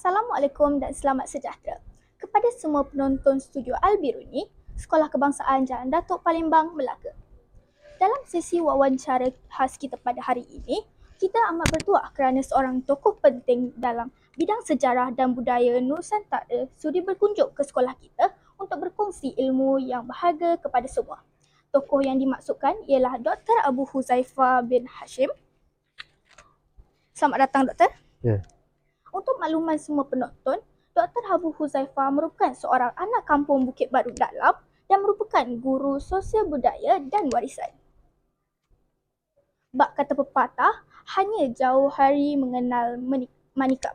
Assalamualaikum dan selamat sejahtera kepada semua penonton studio Al-Biruni, Sekolah Kebangsaan Jalan Datuk Palembang, Melaka. Dalam sesi wawancara khas kita pada hari ini, kita amat bertuah kerana seorang tokoh penting dalam bidang sejarah dan budaya Nusantara sudi berkunjung ke sekolah kita untuk berkongsi ilmu yang berharga kepada semua. Tokoh yang dimaksudkan ialah Dr. Abu Huzaifah bin Hashim. Selamat datang, Doktor. Ya. Untuk makluman semua penonton, Dr. Abu Huzaifah merupakan seorang anak kampung Bukit Baru Dalam dan merupakan guru sosial budaya dan warisan. Bak kata pepatah, hanya jauh hari mengenal manikam.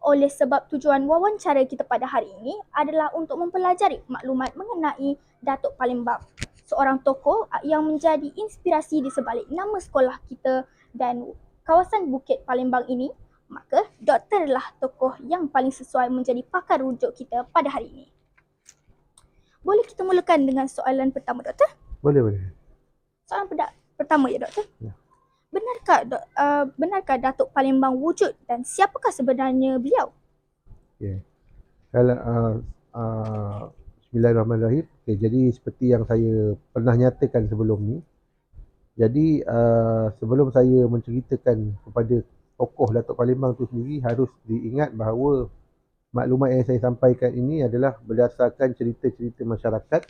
Oleh sebab tujuan wawancara kita pada hari ini adalah untuk mempelajari maklumat mengenai Datuk Palembang, seorang tokoh yang menjadi inspirasi di sebalik nama sekolah kita dan kawasan Bukit Palembang ini. Maka, doktor lah tokoh yang paling sesuai menjadi pakar rujuk kita pada hari ini. Boleh kita mulakan dengan soalan pertama, Doktor? Boleh. Soalan pertama ya, Doktor. Ya. Benarkah Datuk Palembang wujud dan siapakah sebenarnya beliau? Okay. Kalau Bismillahirrahmanirrahim. Okay, jadi seperti yang saya pernah nyatakan sebelum ni. Jadi sebelum saya menceritakan kepada tokoh Datuk Palembang tu sendiri, harus diingat bahawa maklumat yang saya sampaikan ini adalah berdasarkan cerita-cerita masyarakat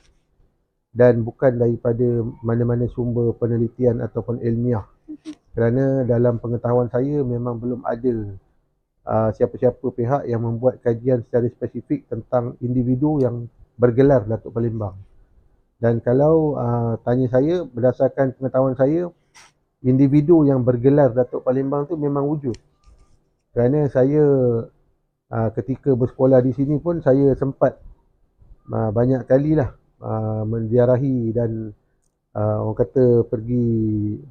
dan bukan daripada mana-mana sumber penelitian ataupun ilmiah. Kerana dalam pengetahuan saya memang belum ada siapa-siapa pihak yang membuat kajian secara spesifik tentang individu yang bergelar Datuk Palembang. Dan kalau tanya saya, berdasarkan pengetahuan saya, individu yang bergelar Datuk Palembang tu memang wujud. Kerana saya ketika bersekolah di sini pun saya sempat banyak kalilah menziarahi dan orang kata pergi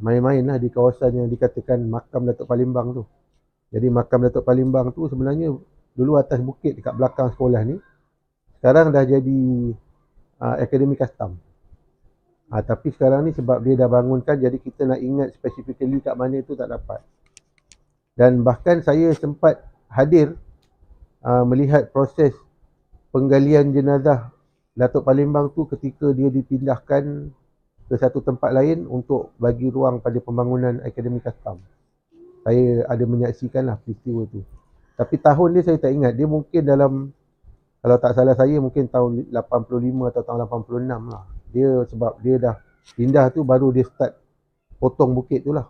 main-main lah di kawasan yang dikatakan makam Datuk Palembang tu. Jadi makam Datuk Palembang tu sebenarnya dulu atas bukit dekat belakang sekolah ni. Sekarang dah jadi Akademi Custom. Tapi sekarang ni sebab dia dah bangunkan, jadi kita nak ingat specifically kat mana tu tak dapat. Dan bahkan saya sempat hadir melihat proses penggalian jenazah Datuk Palembang tu ketika dia dipindahkan ke satu tempat lain untuk bagi ruang pada pembangunan Akademi Custom. Saya ada menyaksikan lah peristiwa tu. Tapi tahun dia saya tak ingat. Dia mungkin dalam, kalau tak salah saya, mungkin tahun 85 atau tahun 86 lah. Dia sebab dia dah pindah tu baru dia start potong bukit tu lah.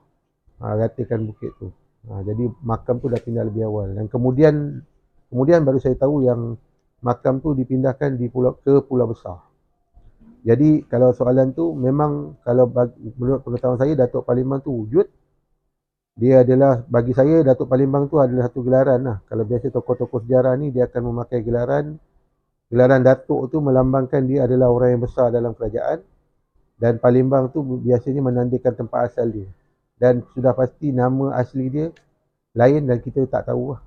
Ratakan bukit tu. Jadi makam tu dah pindah lebih awal. Dan kemudian baru saya tahu yang makam tu dipindahkan ke Pulau Besar. Jadi kalau soalan tu memang, kalau menurut pengetahuan saya, Datuk Palembang tu wujud. Dia adalah, bagi saya Datuk Palembang tu adalah satu gelaran lah. Kalau biasa tokoh-tokoh sejarah ni dia akan memakai gelaran. Gelaran Datuk tu melambangkan dia adalah orang yang besar dalam kerajaan. Dan Palembang tu biasanya menandakan tempat asal dia. Dan sudah pasti nama asli dia lain dan kita tak tahu lah.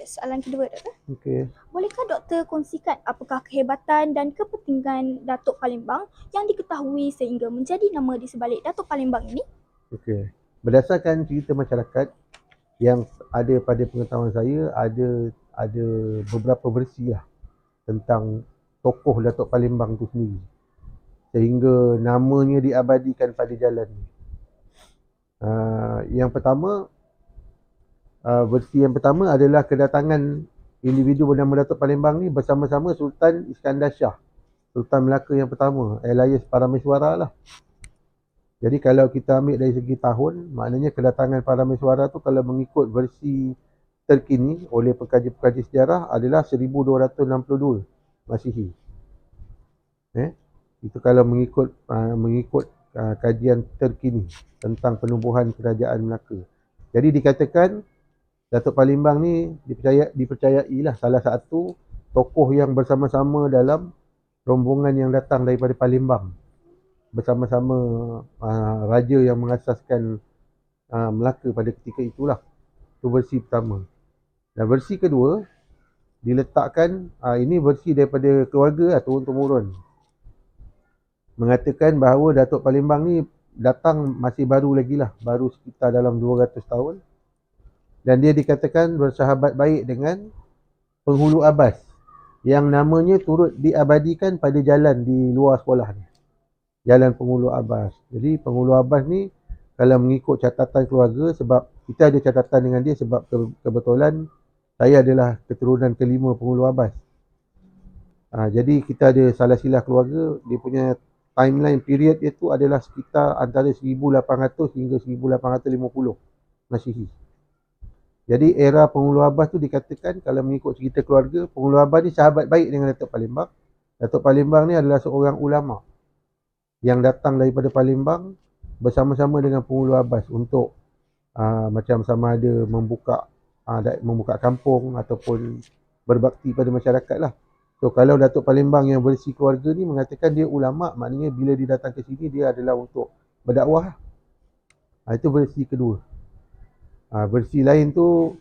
Soalan kedua, Doktor. Okay. Bolehkah Doktor kongsikan apakah kehebatan dan kepentingan Datuk Palembang yang diketahui sehingga menjadi nama di sebalik Datuk Palembang ini? Okay. Berdasarkan cerita masyarakat yang ada pada pengetahuan saya, ada beberapa versi lah tentang tokoh Datuk Palembang tu sendiri, sehingga namanya diabadikan pada jalan ni. Yang pertama, versi yang pertama adalah kedatangan individu bernama Datuk Palembang ni bersama-sama Sultan Iskandar Shah, Sultan Melaka yang pertama, alias Parameswara lah. Jadi kalau kita ambil dari segi tahun, maknanya kedatangan Parameswara tu kalau mengikut versi terkini oleh pekaji-pekaji sejarah adalah 1262 Masihi. Itu kalau mengikut kajian terkini tentang penubuhan kerajaan Melaka. Jadi dikatakan Datuk Palembang ni dipercayai lah salah satu tokoh yang bersama-sama dalam rombongan yang datang daripada Palembang bersama-sama raja yang mengasaskan Melaka pada ketika itulah. Itu versi pertama. Dan versi kedua diletakkan, ini versi daripada keluarga turun-temurun, mengatakan bahawa Datuk Palembang ni datang masih baru lagi lah, baru sekitar dalam 200 tahun. dan dia dikatakan bersahabat baik dengan penghulu Abbas yang namanya turut diabadikan pada jalan di luar sekolah ni, jalan penghulu Abbas. Jadi penghulu Abbas ni kalau mengikut catatan keluarga, sebab kita ada catatan dengan dia sebab kebetulan saya adalah keturunan kelima penghulu Abbas. Jadi kita ada salah silah keluarga, dia punya timeline period dia tu adalah sekitar antara 1800 hingga 1850 Masihi. Jadi era penghulu Abbas tu dikatakan kalau mengikut cerita keluarga, penghulu Abbas ni sahabat baik dengan Datuk Palembang. Datuk Palembang ni adalah seorang ulama yang datang daripada Palembang bersama-sama dengan penghulu Abbas untuk macam sama ada membuka kampung ataupun berbakti pada masyarakat lah. So kalau Datuk Palembang yang versi keluarga ni mengatakan dia ulama, maknanya bila dia datang ke sini dia adalah untuk berdakwah. Itu versi kedua. Versi lain tu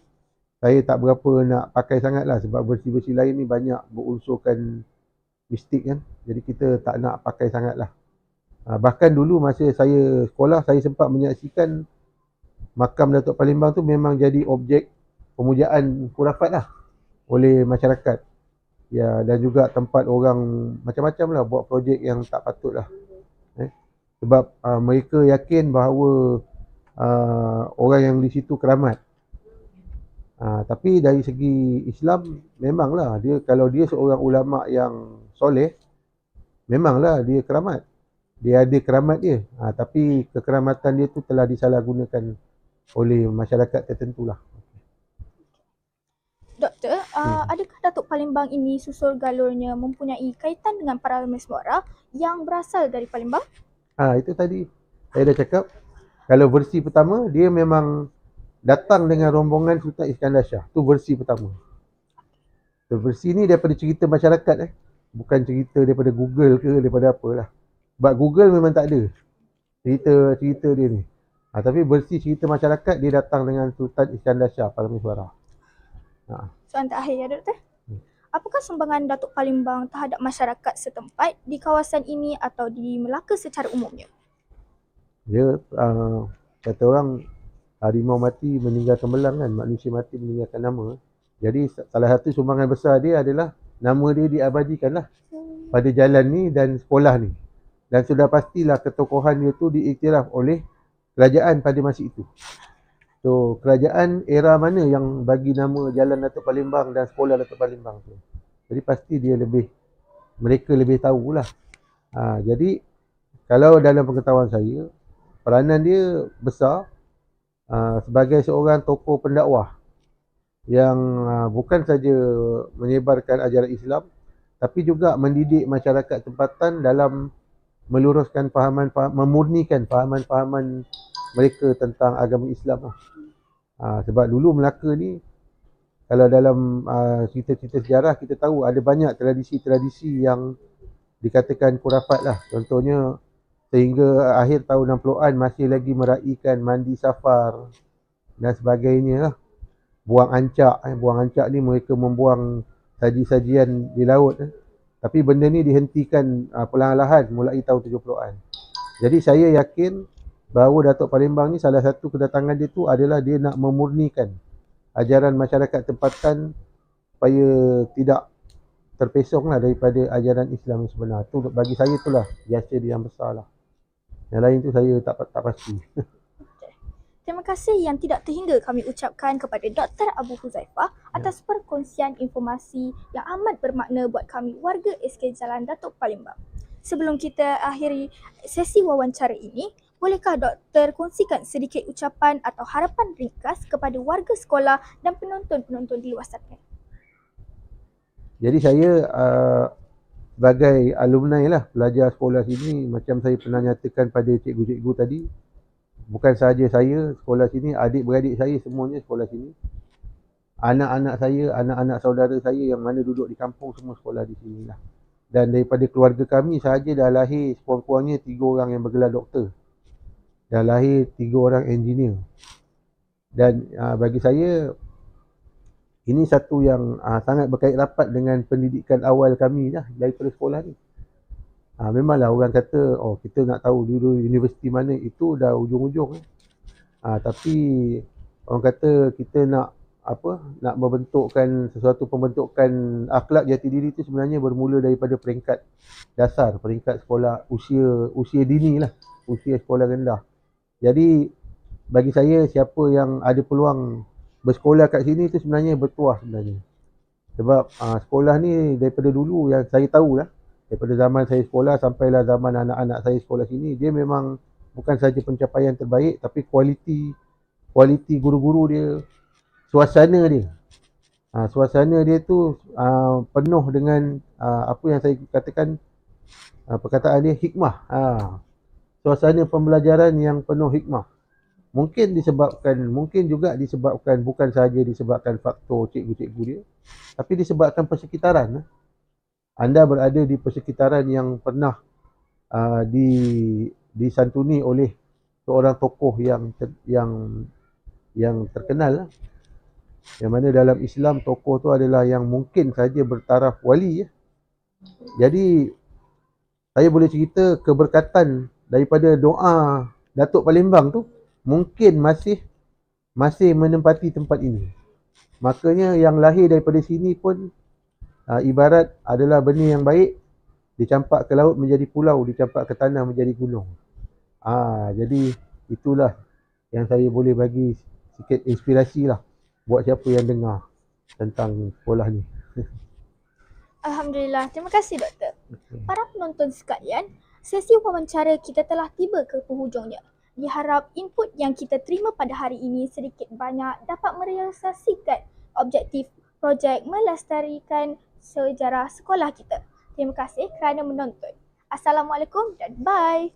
saya tak berapa nak pakai sangat lah, sebab versi-versi lain ni banyak berunsurkan mistik kan. Jadi kita tak nak pakai sangat lah. Bahkan dulu masa saya sekolah, saya sempat menyaksikan makam Datuk Palembang tu memang jadi objek pemujaan khurafat lah oleh masyarakat. Ya, dan juga tempat orang macam-macam lah buat projek yang tak patut lah. Sebab mereka yakin bahawa orang yang di situ keramat. Tapi dari segi Islam memanglah dia, kalau dia seorang ulama yang soleh, memanglah dia keramat. Dia ada keramat dia. Tapi kekeramatan dia tu telah disalahgunakan oleh masyarakat tertentu lah. Doktor, adakah Datuk Palembang ini susul galurnya mempunyai kaitan dengan para mesmora yang berasal dari Palembang? Itu tadi saya dah cakap. Kalau versi pertama, dia memang datang dengan rombongan Sultan Iskandar Shah. Itu versi pertama. So, versi ni daripada cerita masyarakat. Bukan cerita daripada Google ke, daripada apalah. Sebab Google memang tak ada cerita dia ni. Tapi versi cerita masyarakat, dia datang dengan Sultan Iskandar Shah, Parameswara. Soalan terakhir ya, Doktor. Apakah sumbangan Datuk Palembang terhadap masyarakat setempat di kawasan ini atau di Melaka secara umumnya? Dia kata orang harimau mati meninggalkan belang kan, manusia mati meninggalkan nama. Jadi salah satu sumbangan besar dia adalah nama dia diabadikan lah pada jalan ni dan sekolah ni. Dan sudah pastilah ketokohan dia tu diiktiraf oleh kerajaan pada masa itu. So kerajaan era mana yang bagi nama jalan Datuk Palembang dan sekolah Datuk Palembang tu. Jadi pasti dia mereka lebih tahulah. Jadi kalau dalam pengetahuan saya, peranan dia besar sebagai seorang tokoh pendakwah yang bukan saja menyebarkan ajaran Islam, tapi juga mendidik masyarakat tempatan dalam meluruskan memurnikan fahaman-fahaman mereka tentang agama Islam lah. Sebab dulu Melaka ni, kalau dalam cerita-cerita sejarah kita tahu ada banyak tradisi-tradisi yang dikatakan khurafat lah. Contohnya sehingga akhir tahun 60-an masih lagi meraihkan mandi safar dan sebagainya lah. Buang ancak. Buang ancak ni mereka membuang saji-sajian di laut. Tapi benda ni dihentikan perlahan-lahan mulai tahun 70-an. Jadi saya yakin bahawa Datuk Palembang ni salah satu kedatangan dia tu adalah dia nak memurnikan ajaran masyarakat tempatan supaya tidak terpesong lah daripada ajaran Islam yang sebenar. Tu bagi saya itulah jasa dia yang besar lah. Yang lain tu saya tak pasti. Terima kasih yang tidak terhingga kami ucapkan kepada Dr. Abu Huzaifah atas perkongsian informasi yang amat bermakna buat kami warga SK Jalan Datuk Palembang. Sebelum kita akhiri sesi wawancara ini, bolehkah doktor kongsikan sedikit ucapan atau harapan ringkas kepada warga sekolah dan penonton-penonton di luar sana? Jadi saya sebagai alumni lah, pelajar sekolah sini, macam saya pernah nyatakan pada cikgu-cikgu tadi, bukan sahaja saya sekolah sini, adik-beradik saya semuanya sekolah sini. Anak-anak saya, anak-anak saudara saya yang mana duduk di kampung semua sekolah di sini lah. Dan daripada keluarga kami sahaja dah lahir sekurang-kurangnya 3 orang yang bergelar doktor. Dah lahir 3 orang engineer. Dan bagi saya ini satu yang sangat berkait rapat dengan pendidikan awal kami lah daripada sekolah ni. Memanglah orang kata, kita nak tahu dulu universiti mana, itu dah ujung-ujung. Tapi orang kata kita nak apa, nak membentukkan sesuatu pembentukan akhlak jati diri tu sebenarnya bermula daripada peringkat dasar, peringkat sekolah usia dini lah, usia sekolah rendah. Jadi bagi saya siapa yang ada peluang bersekolah kat sini tu sebenarnya bertuah sebenarnya. Sebab sekolah ni daripada dulu yang saya tahu lah, daripada zaman saya sekolah sampailah zaman anak-anak saya sekolah sini, dia memang bukan saja pencapaian terbaik tapi kualiti guru-guru dia, suasana dia. Suasana dia tu penuh dengan apa yang saya katakan, perkataan dia hikmah. Suasana pembelajaran yang penuh hikmah. Mungkin juga disebabkan bukan sahaja disebabkan faktor cikgu-cikgu dia, tapi disebabkan persekitaran. Anda berada di persekitaran yang pernah disantuni oleh seorang tokoh yang terkenal, yang mana dalam Islam tokoh tu adalah yang mungkin saja bertaraf wali. Jadi saya boleh cerita keberkatan daripada doa Datuk Palembang tu mungkin masih menempati tempat ini. Makanya yang lahir daripada sini pun ibarat adalah benih yang baik, dicampak ke laut menjadi pulau, dicampak ke tanah menjadi gunung. Jadi itulah yang saya boleh bagi sikit inspirasi lah buat siapa yang dengar tentang sekolah ni. Alhamdulillah, terima kasih doktor. Para penonton sekalian, sesi wawancara kita telah tiba ke penghujungnya. Diharap input yang kita terima pada hari ini sedikit banyak dapat merealisasikan objektif projek melestarikan sejarah sekolah kita. Terima kasih kerana menonton. Assalamualaikum dan bye.